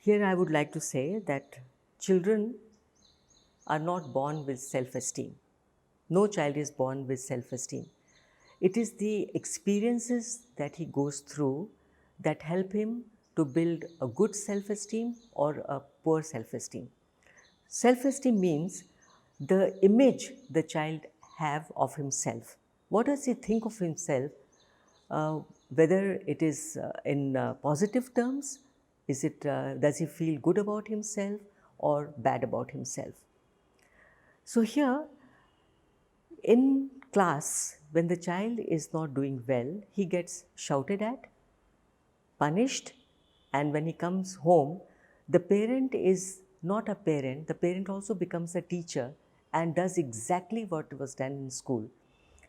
Here I would like to say that children are not born with self-esteem. No child is born with self-esteem. It is the experiences that he goes through that help him to build a good self-esteem or a poor self-esteem. Self-esteem means the image the child have of himself. What does he think of himself? Whether it is in positive terms, does he feel good about himself or bad about himself? So here in class, when the child is not doing well, he gets shouted at, punished, and when he comes home, the parent is not a parent, the parent also becomes a teacher and does exactly what was done in school.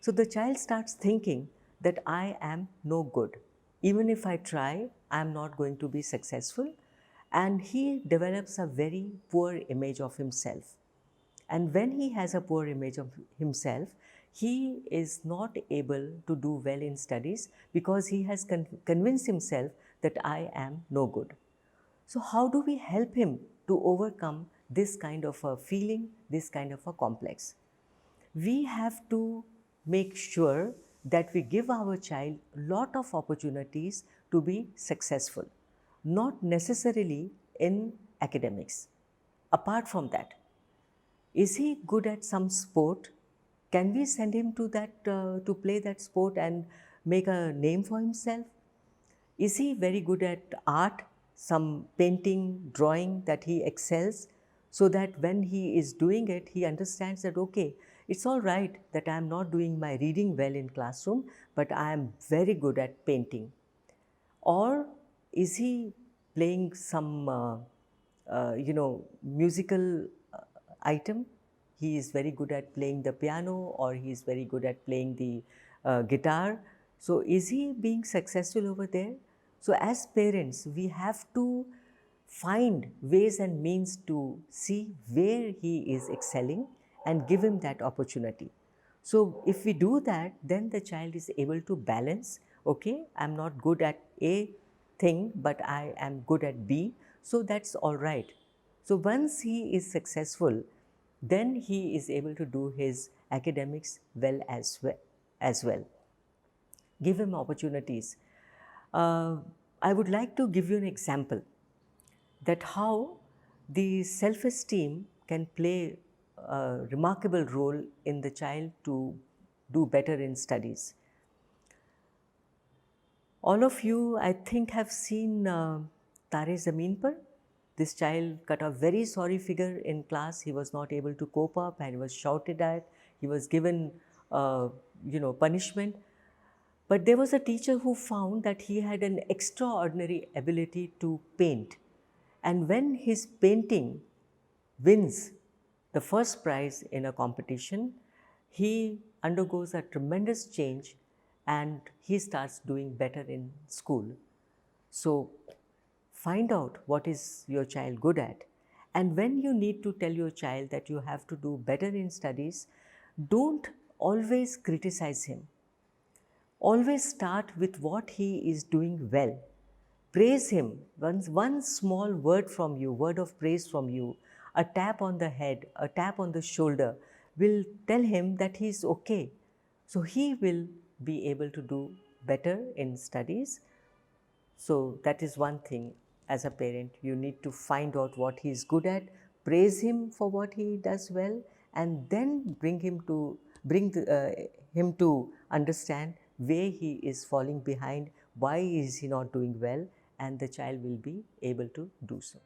So the child starts thinking that I am no good. Even if I try, I am not going to be successful, and he develops a very poor image of himself. And when he has a poor image of himself, he is not able to do well in studies because he has convinced himself that I am no good. So how do we help him to overcome this kind of a feeling, this kind of a complex? We have to make sure that we give our child a lot of opportunities to be successful, not necessarily in academics. Apart from that, is he good at some sport? Can we send him to to play that sport and make a name for himself? Is he very good at art, some painting, drawing that he excels, so that when he is doing it, he understands that, okay, it's all right that I am not doing my reading well in classroom, but I am very good at painting. Or is he playing some, musical item? He is very good at playing the piano, or he is very good at playing the guitar. So is he being successful over there? So as parents, we have to find ways and means to see where he is excelling and give him that opportunity. So if we do that, then the child is able to balance, okay, I'm not good at A thing, but I am good at B, so that's all right. So once he is successful, then he is able to do his academics well as well. Give him opportunities. I would like to give you an example that how the self-esteem can play a remarkable role in the child to do better in studies. All of you, I think, have seen Tare Zameen Par. This child cut a very sorry figure in class. He was not able to cope up and he was shouted at. He was given, punishment. But there was a teacher who found that he had an extraordinary ability to paint. And when his painting wins the first prize in a competition, he undergoes a tremendous change and he starts doing better in school. So find out what is your child good at. And when you need to tell your child that you have to do better in studies, don't always criticize him. Always start with what he is doing well. Praise him. One small word from you, word of praise from you, a tap on the head, a tap on the shoulder will tell him that he is okay. So he will be able to do better in studies. So that is one thing. As a parent, you need to find out what he is good at, praise him for what he does well, and then bring him to understand where he is falling behind, why is he not doing well, and the child will be able to do so.